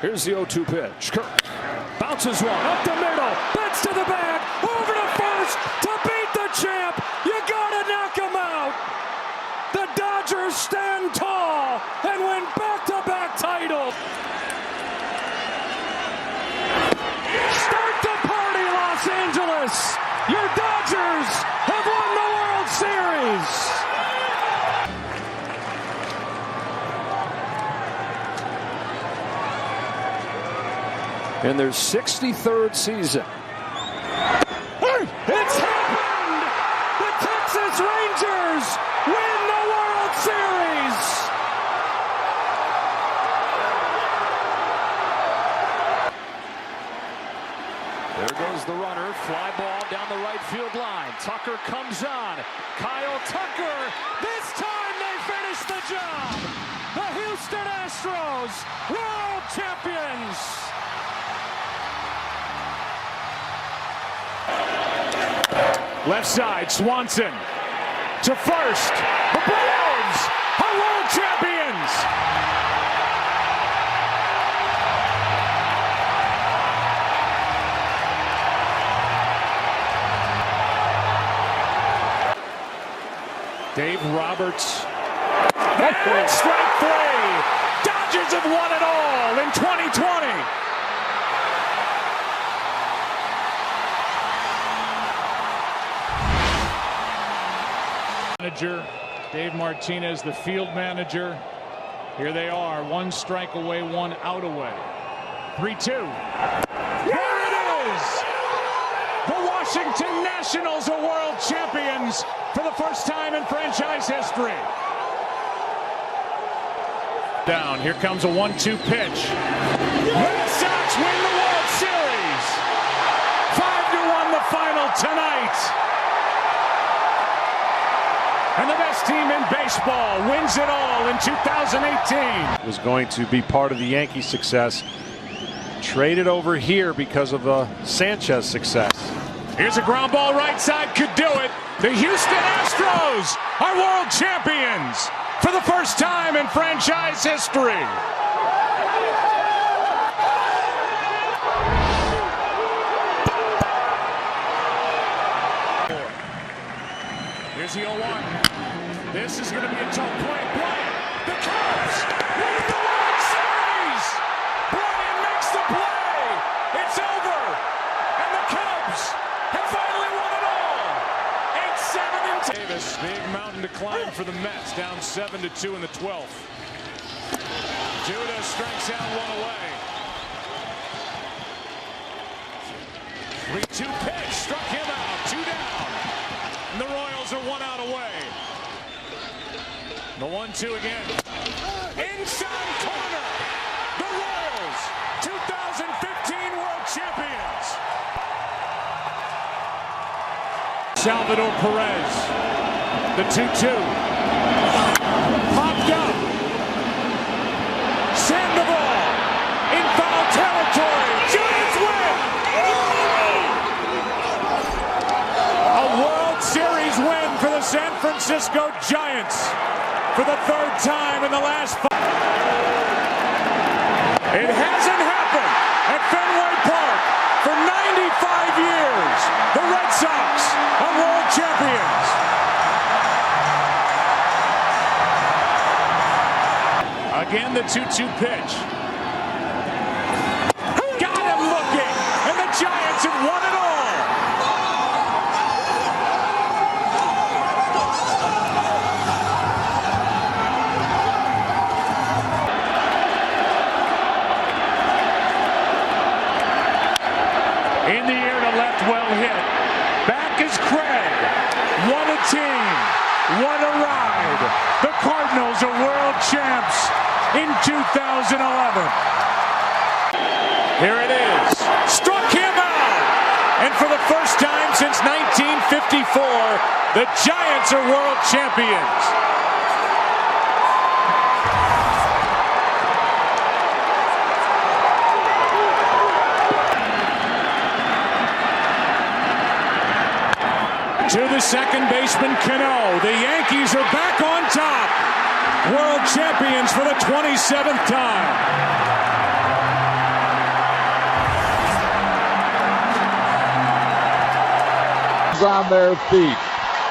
Here's the 0-2 pitch. Kirk bounces one up the middle, bats to the bag, over to first to beat the champ. You gotta knock him out. The Dodgers stand tall and win back-to-back titles. Start the party, Los Angeles. Your Dodgers have won the World Series. In their 63rd season. It's happened! The Texas Rangers win the World Series! There goes the runner. Fly ball down the right field line. Tucker comes on. Kyle Tucker. This time they finish the job. The Houston Astros, world champions. Left side, Swanson to first. The Braves are world champions. Dave Roberts. And strike three. Dodgers have won it all in 2020. Manager Dave Martinez, the field manager. Here they are, one strike away, one out away. 3-2. Here it is! The Washington Nationals are world champions for the first time in franchise history. Down, here comes a 1-2 pitch. Red Sox win the World Series! 5-1 the final tonight. And the best team in baseball wins it all in 2018. Was going to be part of the Yankees' success. Traded over here because of Sanchez success. Here's a ground ball right side, could do it. The Houston Astros are world champions for the first time in franchise history. Here's the 0-1. This is going to be a tough play. Bryant, the Cubs win the World Series. Bryant makes the play. It's over. And the Cubs have finally won it all. 8-7 in Davis. Big mountain to climb for the Mets. Down 7-2 in the 12th. Judah strikes out one away. 3-2 pitch. Struck him out. 2 down. And the Royals are 1 out away. The 1-2 again. Inside corner. The Royals, 2015 world champions. Salvador Perez. The 2-2. Popped up. Sandoval in foul territory. Giants win. A World Series win for the San Francisco Giants. For the 3rd time in the last 5. It hasn't happened at Fenway Park for 95 years. The Red Sox are world champions. Again, the 2-2 pitch. Got him looking, and the Giants have won it all. In the air to left, well hit. Back is Craig. What a team. What a ride. The Cardinals are world champs in 2011. Here it is. Struck him out. And for the first time since 1954, the Giants are world champions. To the second baseman, Cano. The Yankees are back on top. World champions for the 27th time. Fans on their feet.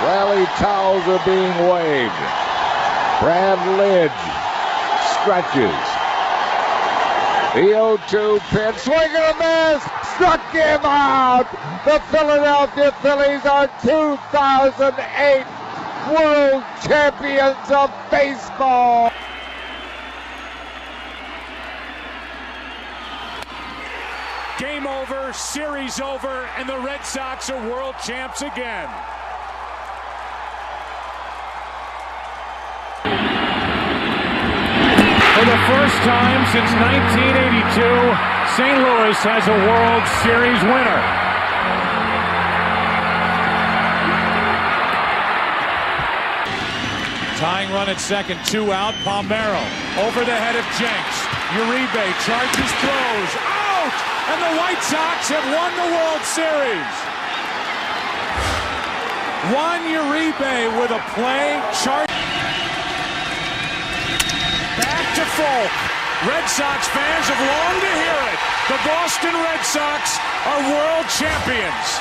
Rally towels are being waved. Brad Lidge stretches. The 0-2 pitch, swing and a miss, struck him out. The Philadelphia Phillies are 2008 World Champions of Baseball. Game over, series over, and the Red Sox are world champs again. For the first time since 1982, St. Louis has a World Series winner. Tying run at second, 2 out. Palmeiro over the head of Jenks. Uribe charges, throws, out! And the White Sox have won the World Series. Juan Uribe with a play, charge. Back to Folk. Red Sox fans have longed to hear it. The Boston Red Sox are world champions.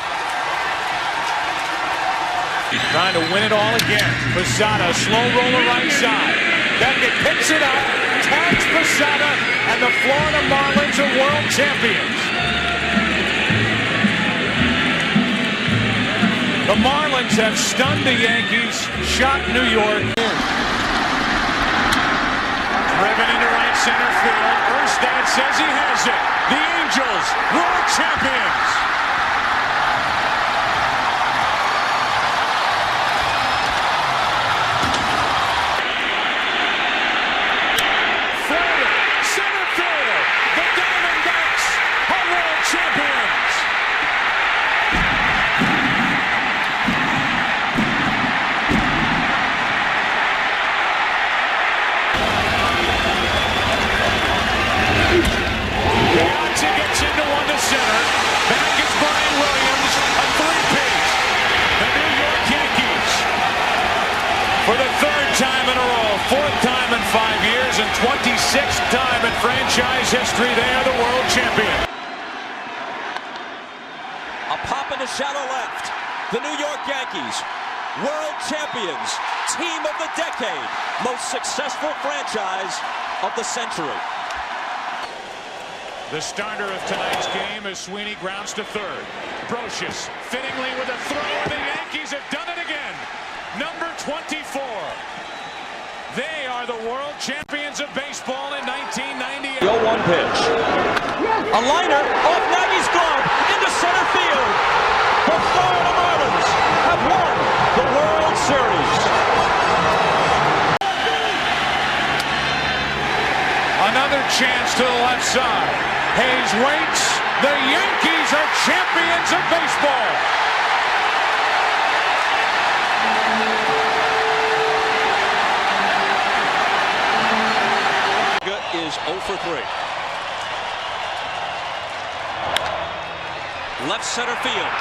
Trying to win it all again. Posada, slow roller right side. Beckett picks it up, tags Posada, and the Florida Marlins are world champions. The Marlins have stunned the Yankees, shot New York. Driven into right center field. Erstad says he has it. The Angels, world champions. Forward, center field. The Diamondbacks are world champions. Beyonce gets into one to center. Back is Brian Williams, a three-piece. The New York Yankees, for the third time in a row, fourth time in 5 years, and 26th time in franchise history, they are the world champion. A pop in the shallow left. The New York Yankees, world champions, team of the decade, most successful franchise of the century. The starter of tonight's game is Sweeney, grounds to third. Brocious fittingly with a throw, and the Yankees have done it again. Number 24. They are the world champions of baseball in 1998. 0-1 pitch. A liner off Nagy's glove into center field. The Florida Marlins have won the World Series. Another chance to the left side. Hayes waits. The Yankees are champions of baseball. Is 0 for 3. Left center field.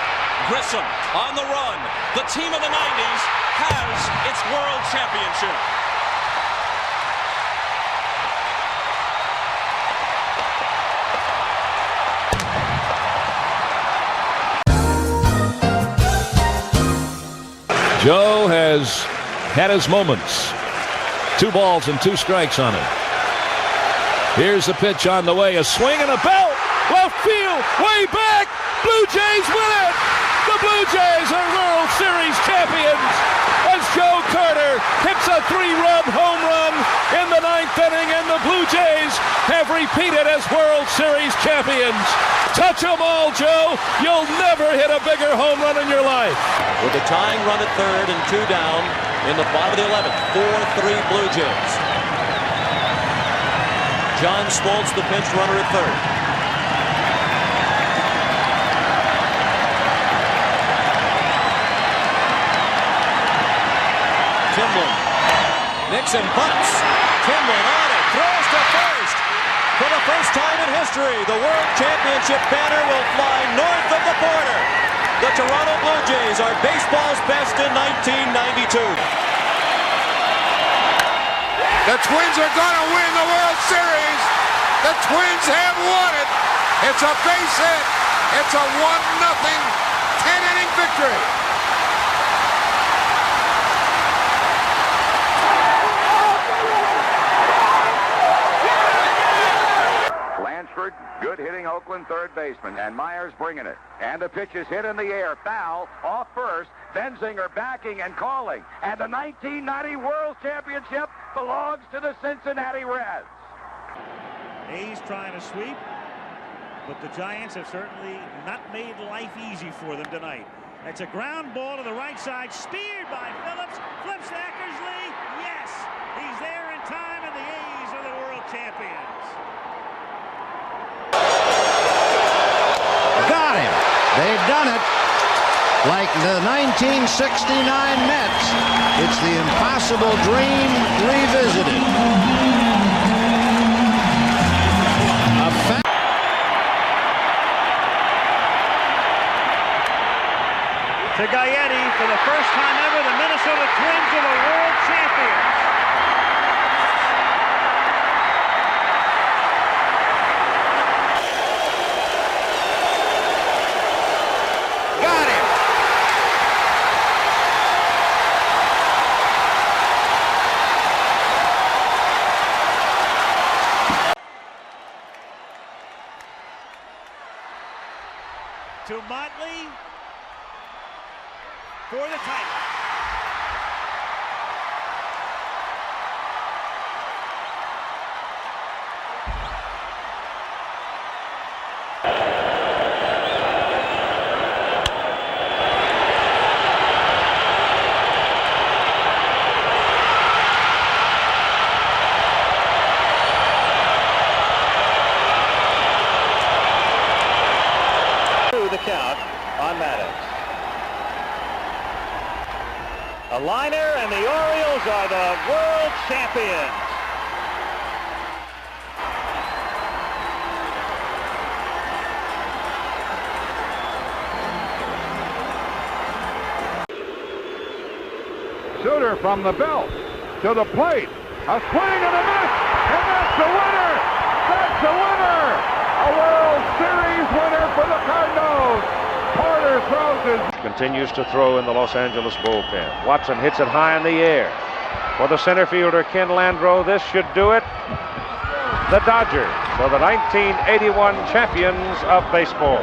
Grissom on the run. The team of the 90s has its world championship. Joe has had his moments. 2 balls and 2 strikes on him. Here's the pitch on the way. A swing and a belt. Left field. Way back. Blue Jays win it. The Blue Jays are World Series champions as Joe Carter hits a 3-run home run in the 9th inning, and the Blue Jays have repeated as World Series champions. Touch 'em all, Joe. You'll never hit a bigger home run in your life. With a tying run at third and 2 down in the bottom of the 11th. 4-3 Blue Jays. John Smoltz, the pinch runner at third. Timlin. Nixon bunts. Timlin on it. Throws to first. For the first time in history, the World Championship banner will fly north of the border. The Toronto Blue Jays are baseball's best in 1992. The Twins are going to win the World Series. The Twins have won it. It's a base hit. It's a 1-0 10-inning victory. Oakland third baseman, and Myers bringing it. And the pitch is hit in the air. Foul off first. Benzinger backing and calling. And the 1990 World Championship belongs to the Cincinnati Reds. A's trying to sweep, but the Giants have certainly not made life easy for them tonight. It's a ground ball to the right side, speared by Phillips, flips to Eckersley. Yes, he's there in time, and the A's are the world champions. Got him. They've done it. Like the 1969 Mets, it's the impossible dream revisited. To Gaetti, for the first time ever, the Minnesota Twins are the world champions. Got him. To Motley for the title. The count on Maddox. A liner, and the Orioles are the world champions. Suter from the belt to the plate. A swing and a miss, and that's the winner. That's the winner. A World Series winner for the Cardinals. Porter throws his... Continues to throw in the Los Angeles bullpen. Watson hits it high in the air. For the center fielder, Ken Landreau, this should do it. The Dodgers are the 1981 champions of baseball.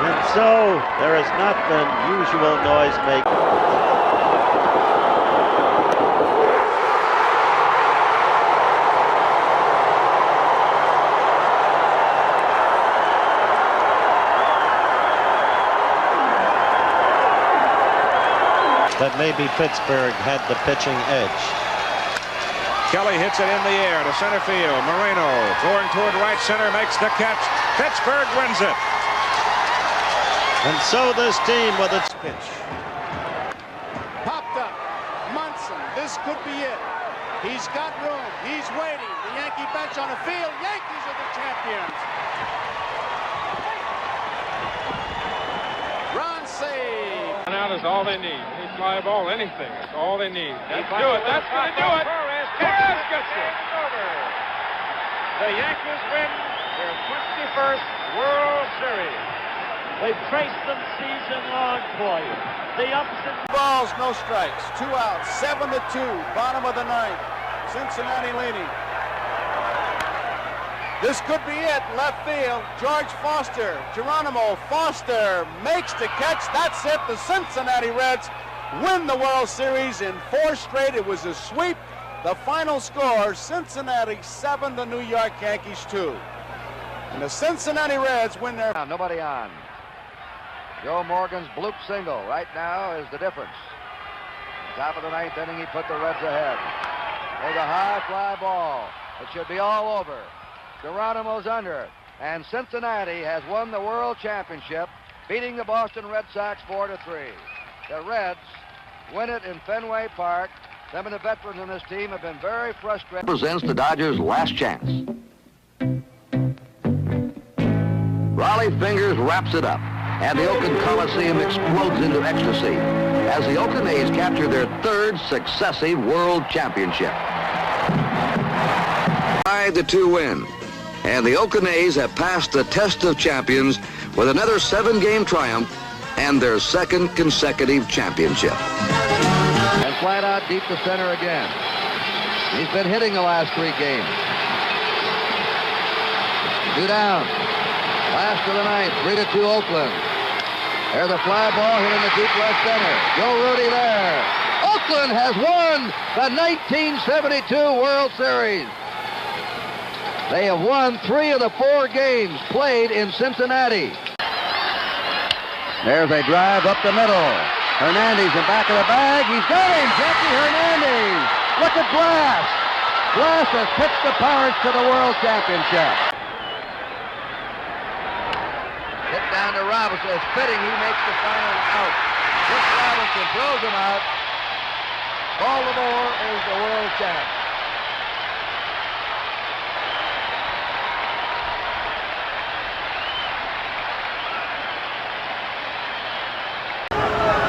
And so there is not the usual noise making. That maybe Pittsburgh had the pitching edge. Kelly hits it in the air to center field. Moreno going toward right center, makes the catch. Pittsburgh wins it. And so this team with its pitch. Popped up. Munson. This could be it. He's got room. He's waiting. The Yankee bench on the field. Yankees are the champions. Run save. Out is all they need. Any fly ball, anything. That's all they need. That's do it. That's going to do it. Torres gets it. The Yankees win their 21st World Series. They've traced them season long for you. The ups and balls, no strikes. 2 outs. 7-2. Bottom of the ninth. Cincinnati leading. This could be it. Left field. George Foster. Geronimo Foster makes the catch. That's it. The Cincinnati Reds win the World Series in 4 straight. It was a sweep. The final score, Cincinnati 7, the New York Yankees 2. And the Cincinnati Reds win their... Nobody on. Joe Morgan's bloop single right now is the difference. Top of the ninth inning, he put the Reds ahead. There's a high fly ball. It should be all over. Geronimo's under, and Cincinnati has won the World Championship, beating the Boston Red Sox 4-3. The Reds win it in Fenway Park. Some of the veterans in this team have been very frustrated. Presents the Dodgers' last chance. Raleigh Fingers wraps it up, and the Oakland Coliseum explodes into ecstasy as the Oakland A's capture their 3rd successive World Championship. 5-2 win, and the Oakland A's have passed the test of champions with another 7-game triumph and their 2nd consecutive championship. And flat out deep to center again. He's been hitting the last 3 games. 2 down. Last of the ninth, 3-2 Oakland. There's a fly ball hit in the deep left center. Joe Rudi there. Oakland has won the 1972 World Series. They have won 3 of the 4 games played in Cincinnati. There's a drive up the middle. Hernandez in back of the bag. He's got him, Jackie Hernandez. Look at Glass. Glass has pitched the Pirates to the World Championship. Hit down to Robinson. It's fitting he makes the final out. This Robinson throws him out. Baltimore is the world champ.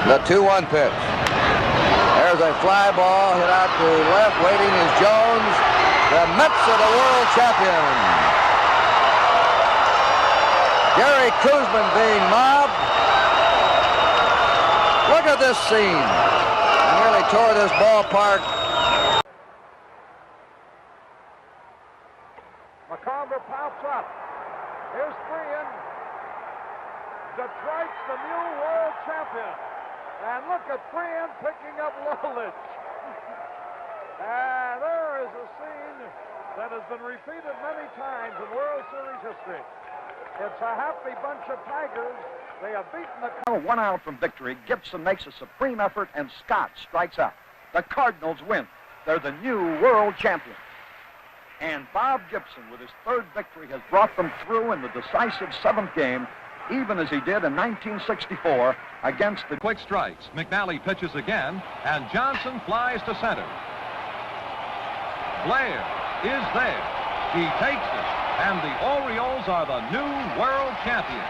The 2-1 pitch. There's a fly ball hit out to left. Waiting is Jones. The Mets are the world champions. Gary Koosman being mobbed. Look at this scene. He nearly tore this ballpark. McCarver pops up. Here's Freehan. Detroit's the new world champion. And look at Freehan picking up Lolich. And there is a scene that has been repeated many times in World Series history. It's a happy bunch of Tigers. They have beaten the... 1 out from victory. Gibson makes a supreme effort, and Scott strikes out. The Cardinals win. They're the new world champions. And Bob Gibson, with his 3rd victory, has brought them through in the decisive 7th game, even as he did in 1964 against the... Quick strikes. McNally pitches again, and Johnson flies to center. Blair is there. He takes it, and the Orioles are the new world champions.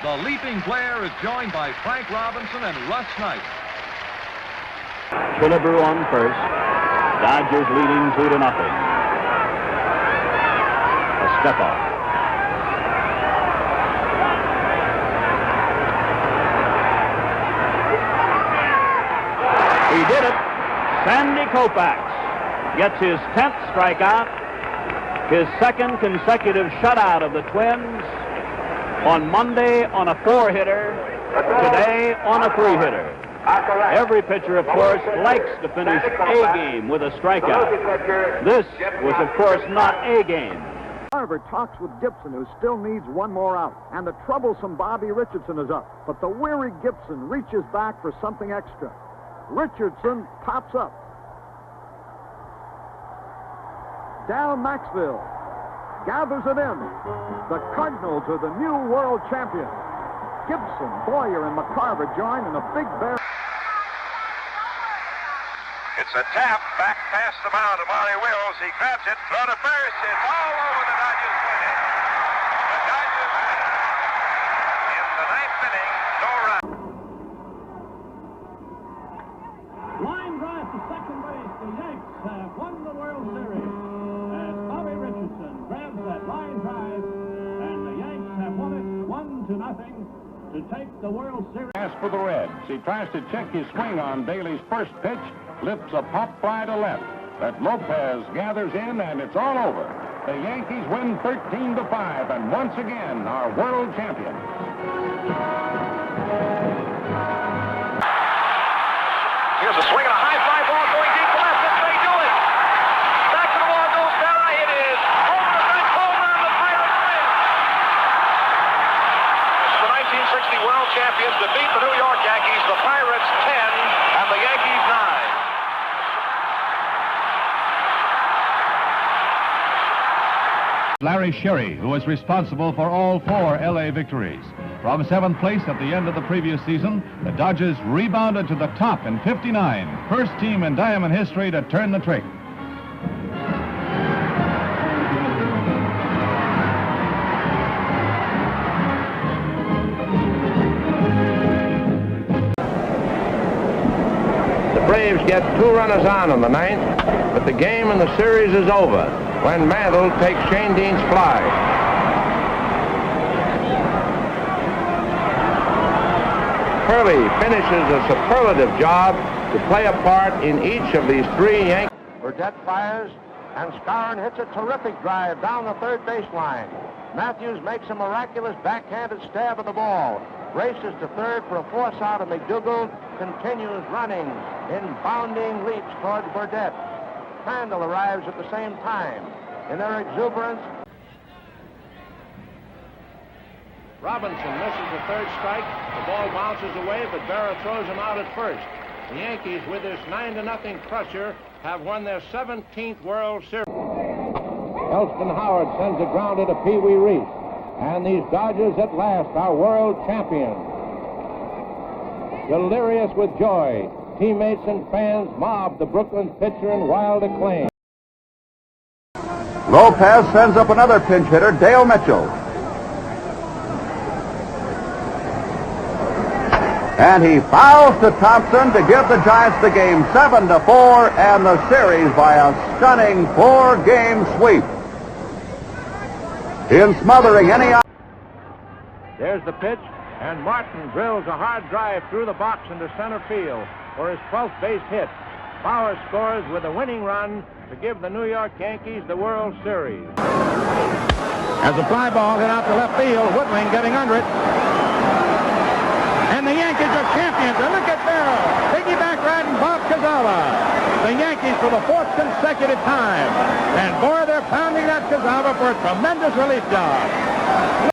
The leaping Blair is joined by Frank Robinson and Russ Knight. Killebrew on first. Dodgers leading 2-0. A step off. He did it. Sandy Koufax gets his 10th strikeout, his 2nd consecutive shutout of the Twins. On Monday on a 4-hitter, today on a 3-hitter. Every pitcher, of course, likes to finish a game with a strikeout. This was, of course, not a game. Carver talks with Gibson, who still needs 1 more out. And the troublesome Bobby Richardson is up. But the weary Gibson reaches back for something extra. Richardson pops up. Dal Maxville gathers it in. The Cardinals are the new world champions. Gibson, Boyer, and McCarver join in a big bear. It's a tap back past the mound of Maury Wills. He grabs it, throw to first. It's all over. The Dodgers win it. The Dodgers win it. In the 9th inning, no run. Line drive to second base. The Yanks have won the World Series. As Bobby Richardson grabs that line drive, and the Yanks have won it 1-0 to take the World Series. Pass for the Reds. He tries to check his swing on Bailey's first pitch, lifts a pop fly to left. That Lopez gathers in, and it's all over. The Yankees win 13-5, and once again are world champions. Here's a swing and a high fly ball going deep to left. They do it. Back to the wall goes Berra. It is over the fence, home run. The Pirates win. The 1960 World Champions defeat the New York Yankees. The Pirates 10 and the Yankees 9. Larry Sherry, who was responsible for all 4 L.A. victories. From 7th place at the end of the previous season, the Dodgers rebounded to the top in 59. First team in Diamond history to turn the trick. The Braves get 2 runners on in the 9th, but the game and the series is over when Mantle takes Shane Dean's fly. Hurley finishes a superlative job to play a part in each of these 3 Yankees. Burdette fires, And Skowron hits a terrific drive down the third baseline. Matthews makes a miraculous backhanded stab at the ball. Races to third for a force out, and McDougald continues running in bounding leaps towards Burdette. Crandall arrives at the same time. In their exuberance, Robinson misses the third strike. The ball bounces away, but Berra throws him out at first. The Yankees, with this 9-0 crusher, have won their 17th World Series. Elston Howard sends a grounder to Pee Wee Reese. And these Dodgers at last are world champions. Delirious with joy, teammates and fans mob the Brooklyn pitcher in wild acclaim. Lopez sends up another pinch hitter, Dale Mitchell. And he fouls to Thompson to give the Giants the game 7-4 and the series by a stunning 4-game sweep. In smothering any... There's the pitch, and Martin drills a hard drive through the box into center field for his 12th base hit. Bauer scores with a winning run to give the New York Yankees the World Series. As a fly ball hit out to left field, Woodling getting under it. And the Yankees are champions. And look at Barrow, piggyback riding Bob Kazawa. The Yankees for the 4th consecutive time. And boy, they're pounding that Kazawa for a tremendous relief job.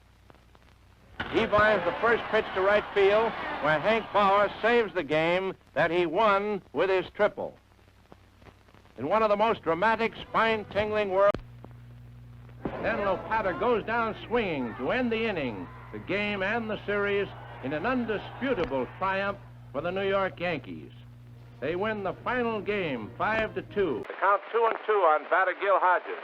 He binds the first pitch to right field, where Hank Bauer saves the game that he won with his triple. In one of the most dramatic, spine-tingling world. Then Lopata goes down swinging to end the inning, the game and the series in an undisputable triumph for the New York Yankees. They win the final game 5-2. The count 2-2 on batter Gil Hodges.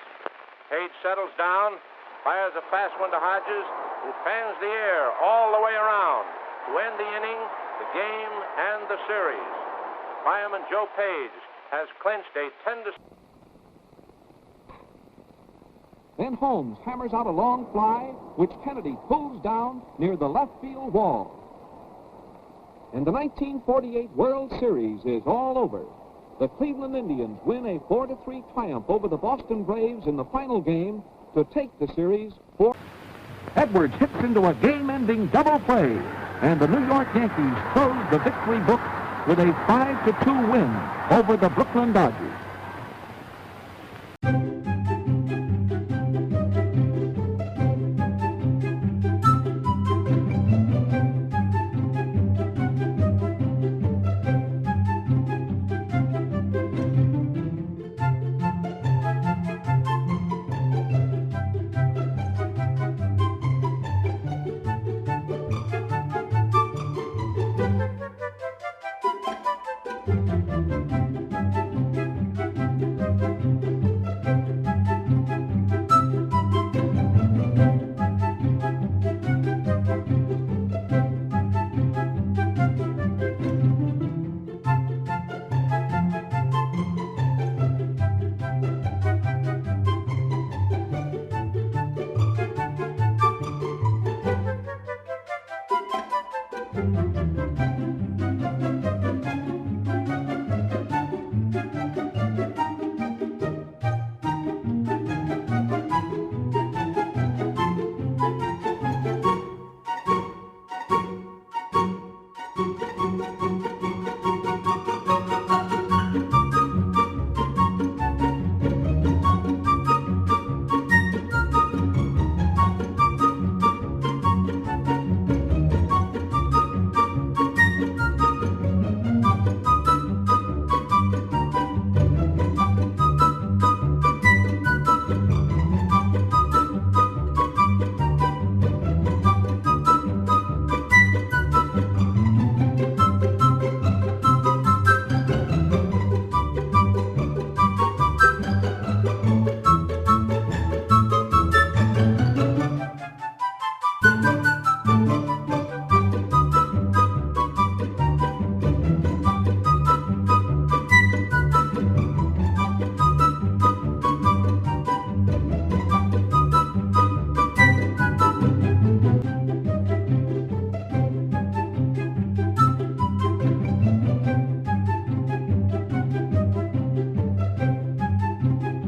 Page settles down, fires a fast one to Hodges, who fans the air all the way around to end the inning, the game, and the series. Fireman Joe Page has clinched a 10-. Then Holmes hammers out a long fly, which Kennedy pulls down near the left field wall. And the 1948 World Series is all over. The Cleveland Indians win a 4-3 triumph over the Boston Braves in the final game to take the series 4. Edwards hits into a game-ending double play, and the New York Yankees close the victory book with a 5-2 win over the Brooklyn Dodgers.